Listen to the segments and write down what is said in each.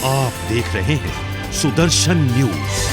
आप देख रहे हैं सुदर्शन न्यूज।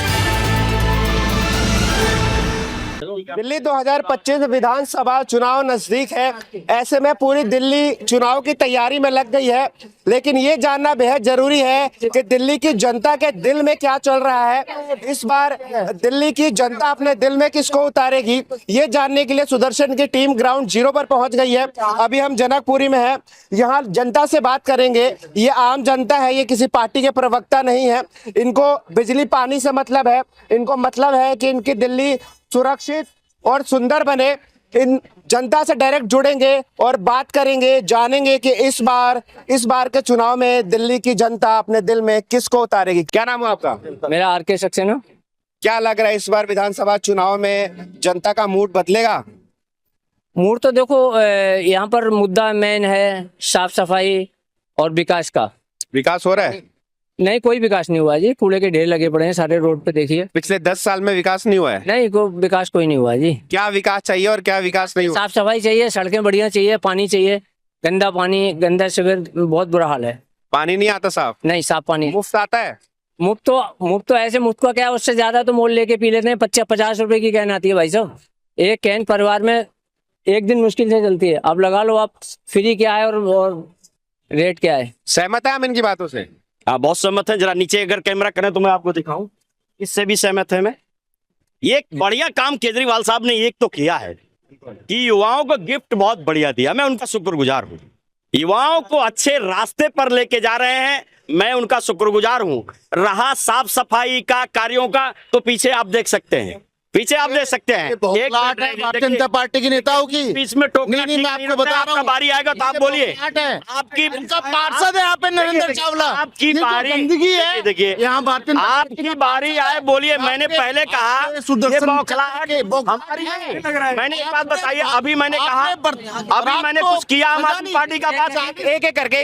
दिल्ली 2025 विधानसभा चुनाव नजदीक है। ऐसे में पूरी दिल्ली चुनाव की तैयारी में लग गई है, लेकिन ये जानना बेहद जरूरी है कि दिल्ली की जनता के दिल में क्या चल रहा है। इस बार दिल्ली की जनता अपने दिल में किसको उतारेगी, ये जानने के लिए सुदर्शन की टीम ग्राउंड जीरो पर पहुंच गई है। अभी हम जनकपुरी में हैं, यहाँ जनता से बात करेंगे। ये आम जनता है, ये किसी पार्टी के प्रवक्ता नहीं है। इनको बिजली पानी से मतलब है, इनको मतलब है कि इनकी दिल्ली सुरक्षित और सुंदर बने। इन जनता से डायरेक्ट जुड़ेंगे और बात करेंगे, जानेंगे कि इस बार के चुनाव में दिल्ली की जनता अपने दिल में किसको उतारेगी। क्या नाम है आपका? मेरा आर.के. सक्सेना। क्या लग रहा है इस बार विधानसभा चुनाव में जनता का मूड बदलेगा? मूड तो देखो, यहाँ पर मुद्दा मेन है साफ सफाई और विकास का। विकास हो रहा है? नहीं, कोई विकास नहीं हुआ जी। कूड़े के ढेर लगे पड़े हैं सारे रोड पे, देखिए। पिछले 10 साल में विकास नहीं हुआ है? नहीं, विकास कोई नहीं हुआ जी। क्या विकास चाहिए और क्या विकास नहीं हुआ? साफ सफाई चाहिए, सड़कें बढ़िया चाहिए, पानी चाहिए। गंदा पानी, गंदा सीवर, बहुत बुरा हाल है। पानी नहीं आता साफ? नहीं, साफ पानी। मुफ्त आता है? मुफ्त तो ऐसे मुफ्त का क्या, उससे ज्यादा तो मोल लेके पी लेते हैं। 50 रुपए की कैन आती है भाई साहब। एक कैन परिवार में एक दिन मुश्किल से चलती है। अब लगा लो आप फ्री क्या है और रेट क्या है। सहमत है हम इनकी बातों से? हाँ, बहुत सहमत है। जरा नीचे अगर कैमरा करें तो मैं आपको दिखाऊं, इससे भी सहमत है मैं। ये एक बढ़िया काम केजरीवाल साहब ने एक तो किया है कि युवाओं को गिफ्ट बहुत बढ़िया दिया। मैं उनका शुक्रगुजार हूँ। युवाओं को अच्छे रास्ते पर लेके जा रहे हैं, मैं उनका शुक्रगुजार हूँ। रहा साफ सफाई का कार्यों का, तो पीछे आप देख सकते हैं, पीछे आप देख सकते हैं। एक भारतीय जनता पार्टी के नेताओं की बीच में टोकना नहीं, मैं आपको बता रहा हूँ। बारी आएगा तो आप बोलिए। आपकी इनका पार्षद है यहाँ पे नरेंद्र चावला। आपकी बारी गंदगी है, देखिए यहाँ भारतीय आपकी बारी आए, बोलिए। मैंने पहले कहा ये बौखलाहट हमारी है। मैंने एक बात बताई, अभी मैंने कहा, अभी मैंने कुछ किया आम आदमी पार्टी का बात एक एक करके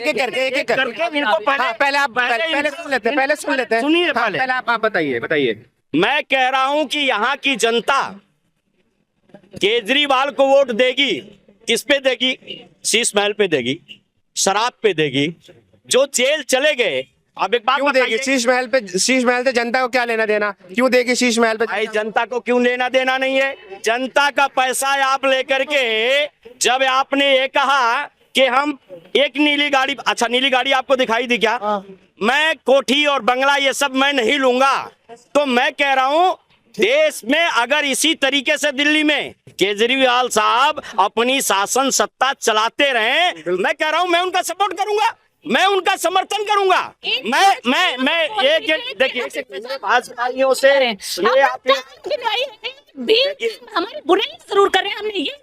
इनको पहले आप पहले सुन लेते हैं। सुनिए पहले आप बताइए। मैं कह रहा हूं कि यहाँ की जनता केजरीवाल को वोट देगी। किस पे देगी? शीश महल पे देगी, शराब पे देगी, जो जेल चले गए। अब एक बात क्यों देगी शीश महल से? जनता को क्या लेना देना? क्यों देगी शीश महल पे? भाई, जनता को क्यों लेना देना नहीं है? जनता का पैसा आप लेकर के, जब आपने ये कहा कि हम एक नीली गाड़ी, अच्छा नीली गाड़ी आपको दिखाई दी क्या? मैं कोठी और बंगला ये सब मैं नहीं लूंगा। तो मैं कह रहा हूं, देश में अगर इसी तरीके से दिल्ली में केजरीवाल साहब अपनी शासन सत्ता चलाते रहे, मैं कह रहा हूं मैं उनका सपोर्ट करूंगा, मैं उनका समर्थन करूंगा। मैं एक देखिए भाजपाइयों से ये आप हमारी बुराई जरूर करें, हमने ये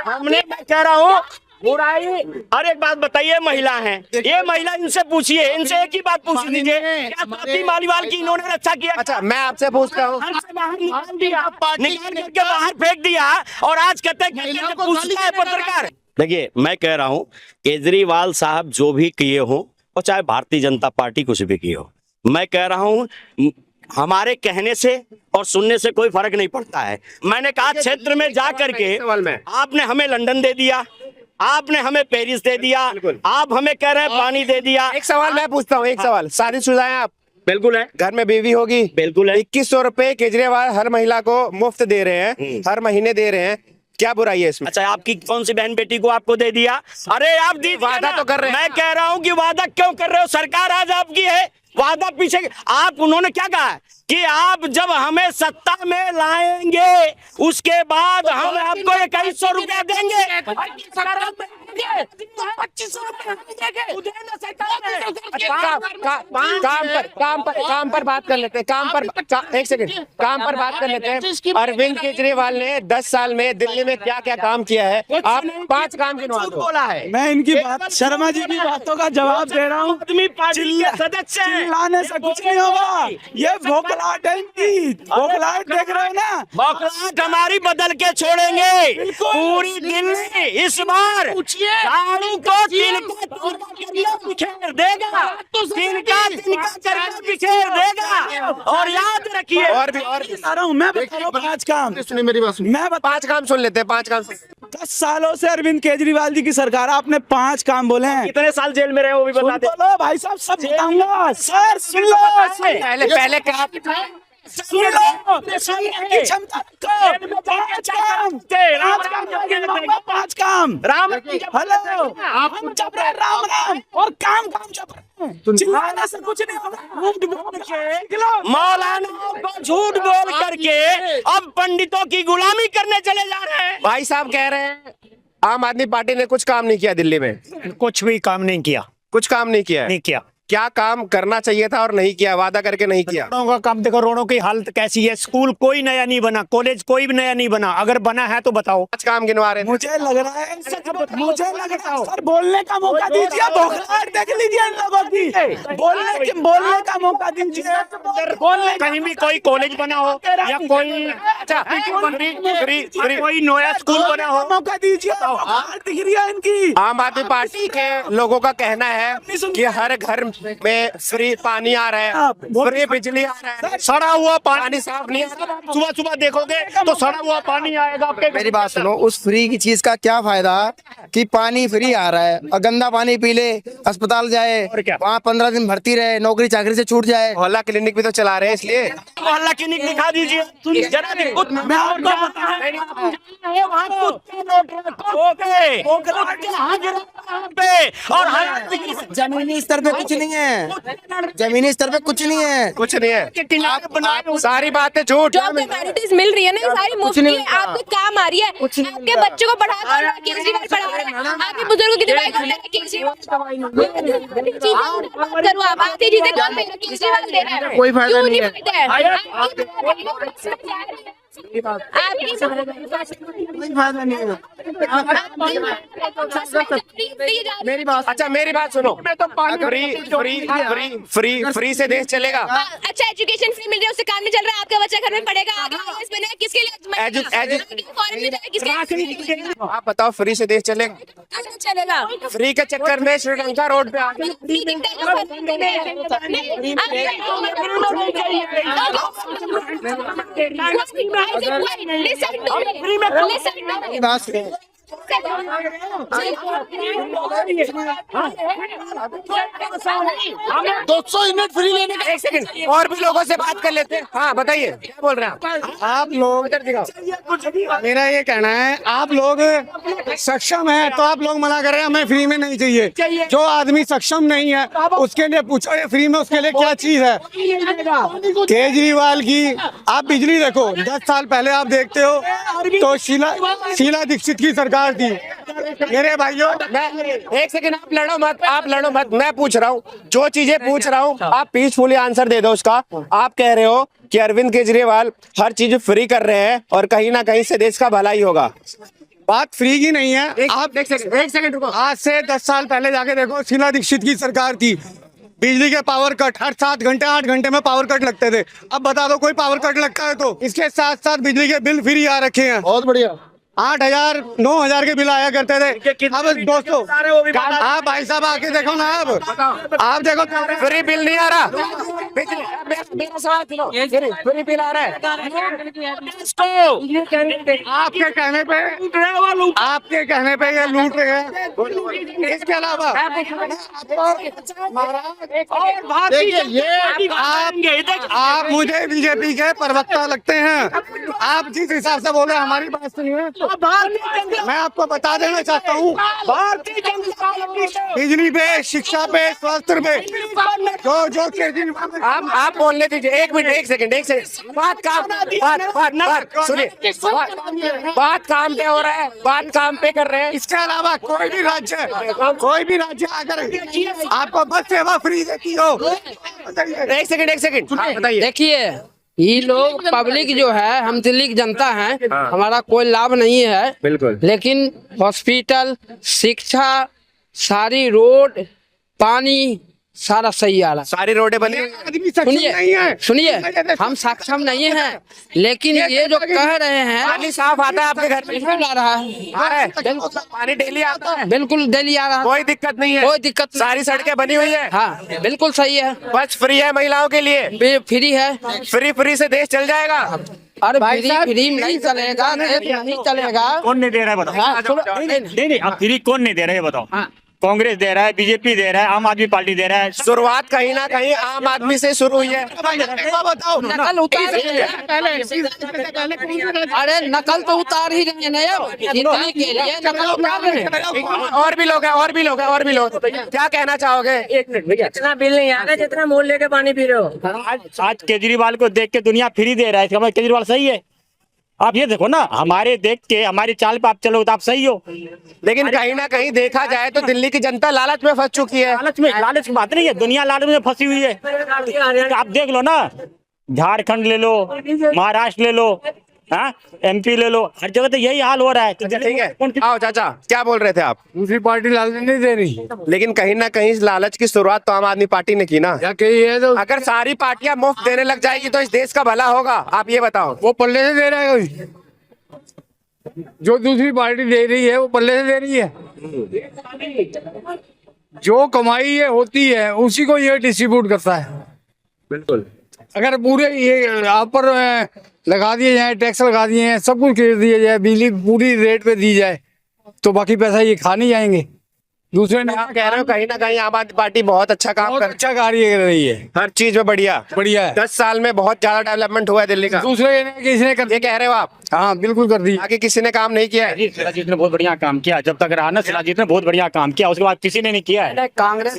हमने मैं कह रहा हूँ बुराई। और एक बात बताइए, महिला हैं ये, महिला इनसे पूछिए, इनसे एक ही बात पूछ लीजिए, क्या स्वाति मालीवाल की इन्होंने रक्षा किया? अच्छा, मैं आपसे पूछता हूँ। निकाल करके बाहर फेंक दिया और आज कहते हैं पूछता है पत्रकार। देखिए, मैं कह रहा हूँ केजरीवाल साहब जो भी किए हो, और चाहे भारतीय जनता पार्टी कुछ भी किए हो, मैं कह रहा हूँ हमारे कहने से और सुनने से कोई फर्क नहीं पड़ता है। मैंने कहा क्षेत्र में जा करके आपने हमें लंदन दे दिया, आपने हमें पेरिस दे दिया, आप हमें कह रहे हैं पानी दे दिया। एक सवाल मैं पूछता हूँ, एक सवाल। शादीशुदा हैं आप? बिल्कुल है। घर में बीवी होगी? बिल्कुल है। 2100 रुपए केजरीवाल हर महिला को मुफ्त दे रहे हैं, हर महीने दे रहे हैं। क्या बुराई है इसमें? अच्छा, आपकी कौन सी बहन बेटी को आपको दे दिया? अरे आप वादा तो कर रहे हैं। मैं कह रहा हूँ कि वादा क्यों कर रहे हो? सरकार आज आपकी है, वादा पीछे। आप उन्होंने क्या कहा कि आप जब हमें सत्ता में लाएंगे उसके बाद हम आपको 2100 रुपया देंगे। 2500 काम पर बात कर लेते हैं। एक सेकंड, काम पर बात कर लेते हैं। अरविंद केजरीवाल ने 10 साल में दिल्ली में क्या क्या काम किया है? आप 5 काम गिनवा दो। बोला है। मैं इनकी बात, शर्मा जी की बातों का जवाब दे रहा हूँ। आदमी पार्टी के सदस्य हैं। चिल्लाने से कुछ नहीं होगा। ये बौखलाहट है इनकी, बौखलाहट देख रहे हो ना? बौखलाहट हमारी बदल के छोड़ेंगे पूरी दिल्ली। इस बार झाड़ू को तिनका बिखेर देगा, तिनका करके बिखेर देगा। और याद रखिए, और भी मैं बता रहा हूँ 5 काम। सुनिए मेरी बात, मैं 5 काम सुन लेते हैं। 5 काम 10 सालों से अरविंद केजरीवाल जी की सरकार, आपने 5 काम बोले हैं। कितने साल जेल में रहे वो भी बता दे। बोलो भाई साहब, सब बताऊंगा सर, सुन लो। पहले क्या सुन लो, की क्षमता रखो। 5 काम। राम हेलो, हम जब रहे राम राम और काम जब रहे, चिल्लाने से कुछ नहीं होगा। मौलाना को झूठ बोल करके अब पंडितों की गुलामी करने चले जा रहे हैं। भाई साहब कह रहे हैं आम आदमी पार्टी ने कुछ काम नहीं किया दिल्ली में, कुछ भी काम नहीं किया, कुछ काम नहीं किया है। नहीं किया। क्या काम करना चाहिए था और नहीं किया, वादा करके नहीं किया? रोडों का काम देखो, रोडों की हालत कैसी है। स्कूल कोई नया नहीं बना, कॉलेज कोई भी नया नहीं बना। अगर बना है तो बताओ। 5 काम गिनवा रहे थे। मुझे लग रहा है सर, बोलने का मौका दीजिए। बौखलाहट देख लीजिए इन लोगों की। बोलने का मौका दीजिए। कहीं भी कोई कॉलेज बना हो या कोई कोई नया स्कूल बना हो, मौका दीजिए। बौखलाहट दिख रही है इनकी। आम आदमी पार्टी के लोगों का कहना है कि हर घर में फ्री पानी आ रहा है, फ्री बिजली आ रहा है, सड़ा हुआ पानी साफ नहीं आ रहा। सुबह सुबह देखोगे तो सड़ा हुआ पानी आएगा आपके। मेरी बात सुनो, उस फ्री की चीज का क्या फायदा कि पानी फ्री आ रहा है और गंदा पानी पी ले, अस्पताल जाए, वहाँ 15 दिन भर्ती रहे, नौकरी चाकरी से छूट जाए। मोहल्ला क्लिनिक भी तो चला रहे हैं, इसलिए मोहल्ला क्लिनिक दिखा दीजिए जरा। मैं आपको और जमीनी स्तर पे कुछ नहीं है, जमीनी स्तर पे कुछ नहीं है, कुछ नहीं है। सारी बातें झूठ। जो आपको amenities मिल रही है ना, ये सारी मुफ्त है, आपको काम आ रही है। आपके बच्चों को पढ़ाता है केजरीवाल, पढ़ा रहे हैं। आपके बुजुर्गों की दवाई कर रहे हैं केजरीवाल। करो आप आती चीजें क्यों दे रहे हैं? केजरीवाल दे रहा है, कोई फायदा नहीं है। कोई फायदा नहीं है। मेरी अच्छा मेरी बात सुनो, फ्री से देश चलेगा। अच्छा एजुकेशन फ्री मिल रही है, उससे काम नहीं चल रहा है। आपका बच्चा घर में पढ़ेगा, आगे IAS बनेगा, किसके लिए? फॉरेन में जाएगा, किसके लिए? आप बताओ, फ्री से देश चलेगा? अच्छा चलेगा। फ्री के चक्कर में श्रीलंका रोड पे आ गई। फ्री दिखता है। बात सुनो, 200 यूनिट फ्री लेने का। 1 सेकंड और भी लोगों से बात कर लेते हैं। हाँ बताइए, क्या बोल रहे हैं आप लोग? इधर दिखाओ। मेरा ये कहना है, आप लोग सक्षम हैं तो आप लोग मना कर रहे हैं हमें फ्री में नहीं चाहिए। जो आदमी सक्षम नहीं है उसके लिए पूछो ये फ्री में उसके लिए क्या चीज है। केजरीवाल की आप बिजली देखो, 10 साल पहले आप देखते हो तो शीला दीक्षित की सरकार थी। मेरे भाइयों, मैं 1 सेकंड, आप लड़ो मत, मैं पूछ रहा हूँ जो चीजें पूछ रहा हूँ, आप पीसफुली आंसर दे दो उसका। आप कह रहे हो कि अरविंद केजरीवाल हर चीज फ्री कर रहे हैं और कहीं ना कहीं से देश का भलाई होगा। बात फ्री की नहीं है। आप 1 सेकंड रुको। आज से 10 साल पहले जाके देखो, शीला दीक्षित की सरकार थी। बिजली के पावर कट हर 7 घंटे 8 घंटे में पावर कट लगते थे। अब बता दो कोई पावर कट लगता है तो? इसके साथ साथ बिजली के बिल फ्री आ रखे हैं। बहुत बढ़िया। 8,000 9,000 के बिल आया करते थे। अब दोस्तों आप भाई साहब आके देखो ना, आप देखो फ्री बिल नहीं आ रहा। मेरा सवाल सुनो, फ्री बिल आ रहा है? आपके कहने पे ये लूट रहे हैं। इसके अलावा आप मुझे बीजेपी के प्रवक्ता लगते हैं। आप जिस हिसाब से बोले हमारी बात सुनिए। मैं आपको बता देना चाहता हूँ, भारतीय जनता पार्टी बिजली पे, शिक्षा पे, स्वास्थ्य पे जो केजरीवाल आप बोलने दीजिए। 1 मिनट, 1 सेकंड, बात सुनिए। बात काम पे हो रहा है, बात काम पे कर रहे हैं। इसके अलावा कोई भी राज्य अगर आपको बस सेवा फ्री देती हो। 1 सेकंड बताइए। देखिए, ये लोग पब्लिक जो है, हम दिल्ली की जनता है, हमारा कोई लाभ नहीं है बिल्कुल, लेकिन हॉस्पिटल, शिक्षा, सारी रोड, पानी सारा सही आ रहा है। सारी रोडें बनी। सुनिए, हम सक्षम नहीं हैं, लेकिन ये जो कह रहे हैं पानी साफ आता है आपके घर में? बिल्कुल आ रहा है, पानी डेली आता है? बिल्कुल डेली आ रहा है, कोई दिक्कत नहीं है? कोई दिक्कत नहीं। सारी सड़कें बनी हुई है? हाँ बिल्कुल सही है। बस फ्री है महिलाओं के लिए? फ्री है। फ्री से देश चल जाएगा? अरे भाई फ्री साहब, फ्री नहीं चलेगा, नहीं चलेगा। कौन नहीं दे रहा है बताओ? हाँ, सुनो, नहीं अब फ्री कौन नहीं दे रहा है बताओ? कांग्रेस दे रहा है, बीजेपी दे रहा है, आम आदमी पार्टी दे रहा है। शुरुआत कहीं ना कहीं आम आदमी से शुरू हुई है। बताओ नकल उतार ही रहे हैं। अरे नकल तो उतार ही रहे हैं ना यार, जितने के लिए नकल उतार रहे हैं। और भी लोग हैं, और भी लोग हैं, और भी लोग, क्या कहना चाहोगे? एक मिनट भैया, इतना बिल नहीं आ रहा जितना मोल लेके पानी पी रहे हो। आज केजरीवाल को देख के दुनिया फ्री दे रहा है, इसका मतलब केजरीवाल सही है। आप ये देखो ना, हमारे देख के हमारी चाल पे आप चलो तो आप सही हो। लेकिन कहीं ना कहीं देखा जाए तो दिल्ली की जनता लालच में फंस चुकी है। लालच की बात नहीं है, दुनिया लालच में फंसी हुई है। तो आप देख लो ना, झारखंड ले लो, महाराष्ट्र ले लो, हाँ MP ले लो, हर जगह तो यही हाल हो रहा है। तो ठीक है, आओ चाचा, क्या बोल रहे थे आप? दूसरी पार्टी लालच नहीं दे रही, लेकिन कहीं ना कहीं इस लालच की शुरुआत तो आम आदमी पार्टी ने की ना। या कही है तो अगर सारी पार्टियां मुफ्त देने लग जाएगी तो इस देश का भला होगा, आप ये बताओ। वो पल्ले से दे रहा है कोई, जो दूसरी पार्टी दे रही है वो पल्ले से दे रही है। जो कमाई है होती है उसी को ये डिस्ट्रीब्यूट करता है। बिल्कुल। अगर पूरे ये आप पर लगा दिए जाए, टैक्स लगा दिए हैं, सब कुछ कर दिया जाए, बिजली पूरी रेट पे दी जाए, तो बाकी पैसा ये खा नहीं जाएंगे। दूसरे ने आप कह रहे हो कहीं ना कहीं आम आदमी पार्टी बहुत अच्छा काम बहुत कर, अच्छा कार्य कर रही है, हर चीज में बढ़िया बढ़िया है। 10 साल में बहुत ज्यादा डेवलपमेंट हुआ है दिल्ली का। दूसरे ने किसी ने कर ये कह रहे हो आप? हाँ बिल्कुल कर दी। आगे किसी ने काम नहीं किया है। शिलाजीत ने बहुत बढ़िया काम किया, जब तक रहा ना शिलाजीत ने बहुत बढ़िया काम किया, उसके बाद किसी ने नहीं किया है। कांग्रेस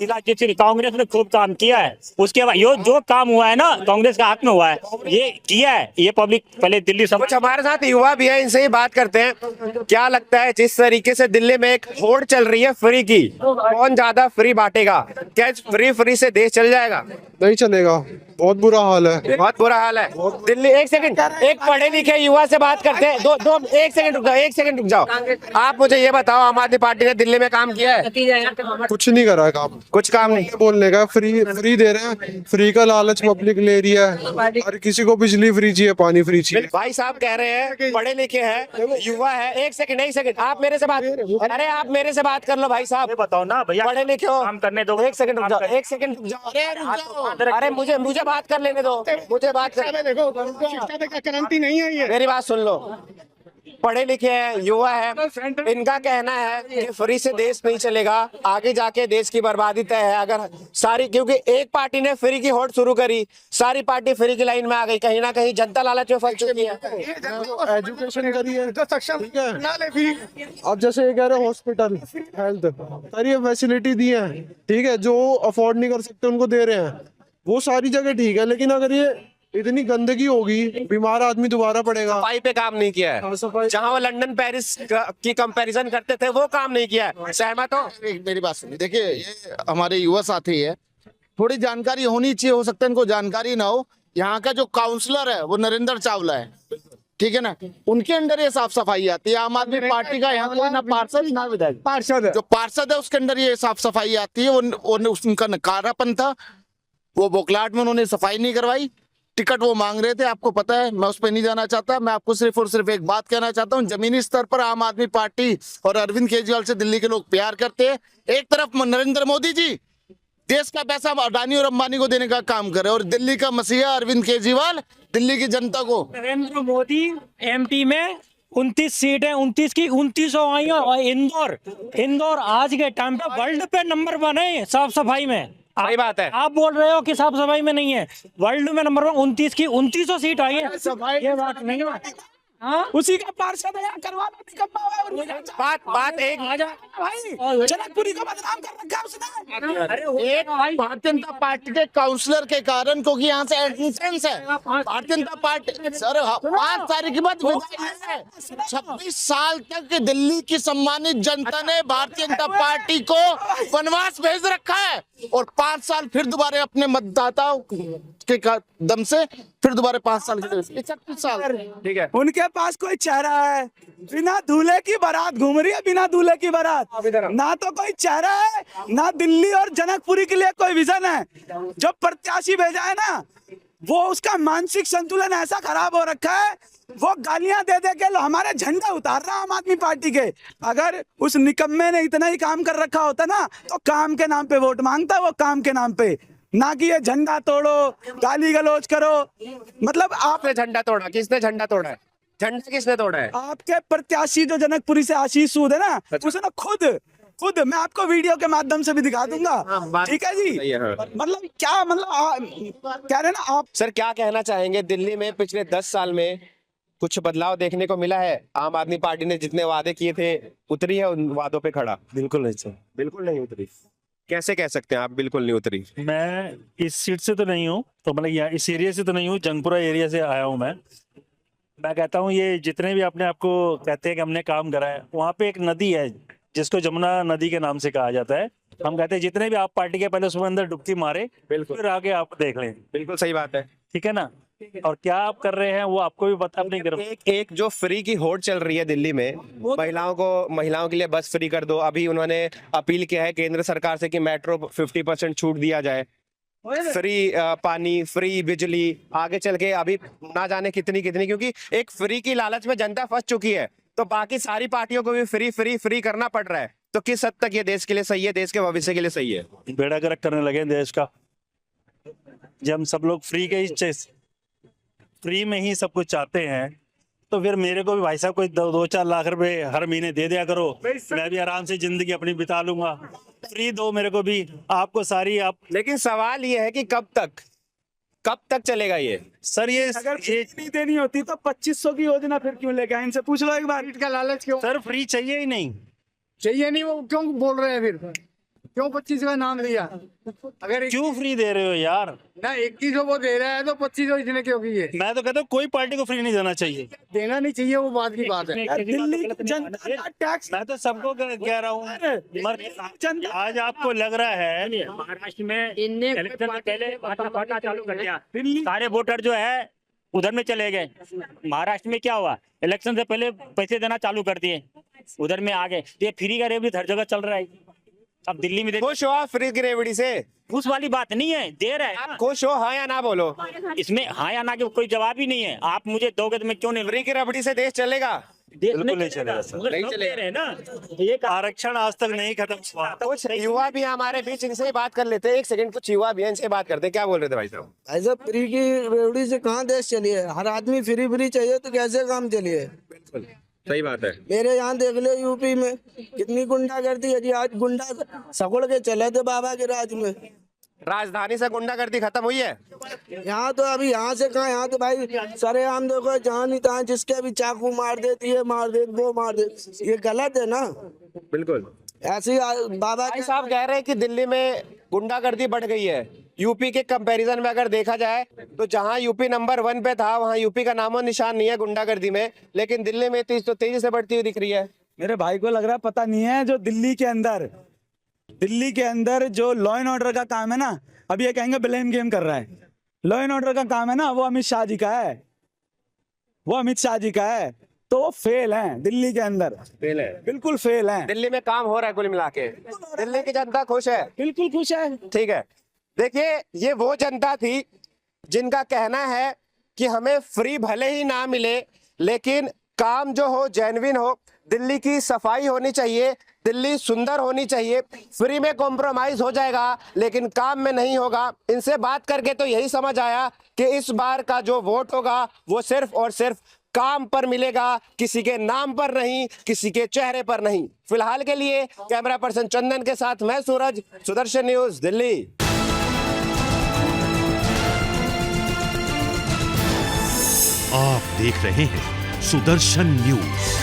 कांग्रेस ने खूब काम किया है। उसके बाद जो काम हुआ है ना कांग्रेस का हक में हुआ है, ये किया है, ये पब्लिक पहले दिल्ली सब। कुछ हमारे साथ युवा भी है, इनसे ही बात करते हैं। क्या लगता है जिस तरीके से दिल्ली में एक होड़ चल रही है फ्री की, कौन ज्यादा फ्री बांटेगा? क्या फ्री से देश चल जाएगा? नहीं चलेगा, बहुत बुरा हाल है। बहुत बुरा हाल है दिल्ली। एक सेकंड, एक पढ़े लिखे युवा से बात करते हैं। एक सेकंड रुक जाओ। आप मुझे ये बताओ, आम आदमी पार्टी ने दिल्ली में काम किया है? कुछ नहीं करा है काम, कुछ काम नहीं। बोलने का फ्री दे रहे हैं, फ्री का लालच पब्लिक ले रही है। हर किसी को बिजली फ्री चाहिए, पानी फ्री चाहिए। भाई साहब कह रहे हैं पढ़े लिखे हैं, युवा है। एक सेकंड, आप मेरे से बात, अरे आप मेरे से बात कर लो भाई साहब। बताओ ना भैया, पढ़े लिखे हो, काम करने दो। एक सेकंड रुक जाओ। अरे मुझे बात कर लेने दो, मुझे बात कर। देखो क्रांति नहीं है ये। मेरी बात सुन लो। पढ़े लिखे हैं, युवा है, इनका कहना है कि फ्री से देश नहीं चलेगा, आगे जाके देश की बर्बादी तय है। अगर सारी, क्योंकि एक पार्टी ने फ्री की होड़ शुरू करी, सारी पार्टी फ्री की लाइन में आ गई, कहीं ना कहीं जनता लालच में फंस चुकी है। एजुकेशन करिए तो सक्षम, ठीक है ना, ले फ्री। अब जैसे ये कह रहे हॉस्पिटल हेल्थ सारी फैसिलिटी दी है, ठीक है, जो अफोर्ड नहीं कर सकते उनको दे रहे हैं, वो सारी जगह ठीक है। लेकिन अगर ये इतनी गंदगी होगी, बीमार आदमी दोबारा पड़ेगा। सफाई पे काम नहीं किया है, जहां वो लंदन पेरिस की कंपैरिजन करते थे वो काम नहीं किया है। सहमत हो? मेरी बात सुनिए, देखिए ये हमारे युवा साथी है, थोड़ी जानकारी होनी चाहिए, हो सकता है इनको जानकारी ना हो। यहाँ का जो काउंसलर है वो नरेंद्र चावला है, ठीक है ना, उनके अंडर ये साफ सफाई आती है। आम आदमी पार्टी का यहाँ कोई ना पार्षद ना विधायक, पार्षद जो पार्षद है उसके अंदर ये साफ सफाई आती है। उनका नकारापन था, वो बोखलाहट में उन्होंने सफाई नहीं करवाई। टिकट वो मांग रहे थे, आपको पता है, मैं उस पर नहीं जाना चाहता। मैं आपको सिर्फ और सिर्फ एक बात कहना चाहता हूँ, जमीनी स्तर पर आम आदमी पार्टी और अरविंद केजरीवाल से दिल्ली के लोग प्यार करते हैं। एक तरफ नरेंद्र मोदी जी देश का पैसा अडानी और अंबानी को देने का काम कर रहे हैं, और दिल्ली का मसीहा अरविंद केजरीवाल दिल्ली की जनता को। नरेंद्र मोदी MP में 29 सीट है, 29 की 2900 आई है। और इंदौर आज के टाइम पे वर्ल्ड पे नंबर 1 है साफ सफाई में। सही बात है। आप बोल रहे हो कि साफ सफाई में नहीं है, वर्ल्ड में नंबर 1 29 की 2900 सीट आई है। ये बात नहीं है, हाँ? उसी का पार्षद है, करवा बात एक भाई जनकपुरी को बदनाम कर रखा है उसने। एक भारतीय जनता पार्टी के काउंसलर के कारण, क्योंकि यहाँ से एडमिशंस है, भारतीय जनता पार्टी सर 5 तारीख के बाद 26 साल तक दिल्ली की सम्मानित जनता ने भारतीय जनता पार्टी को वनवास भेज रखा है, और 5 साल फिर दोबारा अपने मतदाताओं के दम से फिर दोबारा 5 साल के लिए 31 साल, ठीक है। उनके पास कोई चेहरा है, बिना दूल्हे की बारात घूम रही है, बिना दूल्हे की बारात, ना तो कोई चेहरा है, ना दिल्ली और जनकपुरी के लिए कोई विजन है। जो प्रत्याशी भेजा है ना, वो उसका मानसिक संतुलन ऐसा खराब हो रखा है, वो गालियां दे दे के हमारे झंडा उतार रहा आम आदमी पार्टी के। अगर उस निकम्मे ने इतना ही काम कर रखा होता ना, तो काम के नाम पे वोट मांगता, वो काम के नाम पे। ना कि ये झंडा तोड़ो, गाली गलौज करो। मतलब आपने झंडा तोड़ा? किसने झंडा तोड़ा है? झंडा किसने तोड़ा है? आपके प्रत्याशी जो जनकपुरी से आशीष सूद है ना, उसने खुद मैं आपको वीडियो के माध्यम से भी दिखा दूंगा, ठीक है जी। मतलब क्या, मतलब कह रहे ना आप। सर क्या कहना चाहेंगे, दिल्ली में पिछले 10 साल में कुछ बदलाव देखने को मिला है? आम आदमी पार्टी ने जितने वादे किए थे उतरी है उन वादों पे खड़ा? बिल्कुल नहीं सर, बिल्कुल नहीं उतरी। कैसे कह सकते हैं आप बिल्कुल नहीं उतरी? मैं इस सीट से तो नहीं हूँ, तो मतलब यहाँ इस एरिया से तो नहीं हूँ, जंगपुरा एरिया से आया हूँ मैं कहता हूँ ये जितने भी अपने आपको कहते हैं कि हमने काम करा है, वहाँ पे एक नदी है जिसको जमुना नदी के नाम से कहा जाता है। हम कहते हैं जितने भी आप पार्टी के पहले उसमें अंदर डुबकी मारे, फिर आगे आप देख लें। बिल्कुल सही बात है, ठीक है ना। और क्या आप कर रहे हैं वो आपको भी पता नहीं। एक जो फ्री की होड़ चल रही है दिल्ली में, महिलाओं के लिए बस फ्री कर दो। अभी उन्होंने अपील किया है केंद्र सरकार से कि मेट्रो 50% छूट दिया जाए, फ्री पानी, फ्री बिजली, आगे चल के अभी ना जाने कितनी, क्योंकि एक फ्री की लालच में जनता फंस चुकी है, तो बाकी सारी पार्टियों को भी फ्री करना पड़ रहा है। तो किस हद तक ये देश के लिए सही है, देश के भविष्य के लिए सही है? बेड़ा गर्क करने लगे देश का। जब हम सब लोग फ्री में ही सब कुछ चाहते हैं, तो फिर मेरे को भी भाई साहब कोई 2-4 लाख रुपए हर महीने दे दिया करो, मैं भी आराम से जिंदगी अपनी बिता लूंगा। फ्री दो मेरे को भी, आपको सारी आप। लेकिन सवाल ये है कि कब तक चलेगा ये? सर ये अगर नहीं देनी होती तो 2500 की योजना फिर क्यों लेके आए? इनसे पूछ लो एक बार। का लालच क्यों? सर फ्री चाहिए ही नहीं, वो क्यों बोल रहे हैं फिर? क्यों 25 का नाम दिया? अगर क्यों फ्री दे रहे हो यार? ना 2100 वो दे रहा है तो 2500 इसने क्यों की है? मैं तो कहता हूँ कोई पार्टी को फ्री नहीं देना चाहिए। देना नहीं चाहिए, वो बात की बात है। दिल्ली जनता का टैक्स, मैं तो सबको कह रहा हूँ। आज आपको लग रहा है महाराष्ट्र में इलेक्शन से पहले बांटना चालू कर दिया, सारे वोटर जो है उधर में चले गए। महाराष्ट्र में क्या हुआ, इलेक्शन से पहले पैसे देना चालू कर दिए, उधर में आ गए। ये फ्री का रेवड़ी हर जगह चल रहा है। अब दिल्ली में खुश हो आप फ्री की रेवड़ी से? उस वाली बात नहीं है, दे रहे हैं। खुश हो, हाँ या ना बोलो? इसमें हाँ या ना के कोई जवाब ही नहीं है। आप मुझे दोगे तो मैं क्यों नहीं? फ्री की रेवड़ी से देश चलेगा? बिल्कुल नहीं चलेगा सर, नहीं चलेगा ना। ये आरक्षण आज तक नहीं खत्म हुआ। कुछ युवा भी हमारे बीच, इनसे ही बात कर लेते हैं। एक सेकंड, कुछ युवा भी हैं, इनसे बात करते हैं। क्या बोल रहे थे भाई साहब? ऐसा फ्री की रेवड़ी से कहाँ देश चलिए? हर आदमी फ्री चाहिए तो कैसे काम चलिए? बिल्कुल सही बात है। मेरे यहाँ देख लो यूपी में कितनी गुंडागर्दी है जी। आज गुंडा सगुड़ के चले थे बाबा के राज में। राजधानी से गुंडागर्दी खत्म हुई है? यहाँ तो अभी यहाँ से कहाँ, यहाँ तो भाई सरेआम देखो, जहाँ नहीं तहाँ जिसके भी चाकू मार देती है, वो मार दे। ये गलत है ना। बिल्कुल ऐसे बाबा भाई साहब कह रहे हैं कि दिल्ली में गुंडागर्दी बढ़ गई है। यूपी के कंपैरिजन में अगर देखा जाए तो जहां यूपी नंबर 1 पे था, वहां यूपी का नामो निशान नहीं है गुंडागर्दी में, लेकिन दिल्ली में तेजी से बढ़ती हुई दिख रही है। मेरे भाई को लग रहा है पता नहीं है, जो दिल्ली के अंदर जो लॉ एंड ऑर्डर का काम है ना, अभी ये कहेंगे ब्लेम गेम कर रहा है। लॉ एंड ऑर्डर का काम है ना, वो अमित शाह जी का है, तो वो फेल हैं दिल्ली के अंदर। फेल है, बिल्कुल फेल हैं। दिल्ली में काम हो रहा है कुल मिला के, दिल्ली की जनता खुश है? बिल्कुल खुश है। ठीक है, देखिए ये वो जनता थी जिनका कहना है कि हमें फ्री भले ही ना मिले, लेकिन काम जो हो जेन्युइन हो, दिल्ली की सफाई होनी चाहिए, दिल्ली सुंदर होनी चाहिए। फ्री में कॉम्प्रोमाइज हो जाएगा लेकिन काम में नहीं होगा। इनसे बात करके तो यही समझ आया कि इस बार का जो वोट होगा वो सिर्फ और सिर्फ काम पर मिलेगा, किसी के नाम पर नहीं, किसी के चेहरे पर नहीं। फिलहाल के लिए कैमरा पर्सन चंदन के साथ मैं सूरज, सुदर्शन न्यूज दिल्ली। आप देख रहे हैं सुदर्शन न्यूज।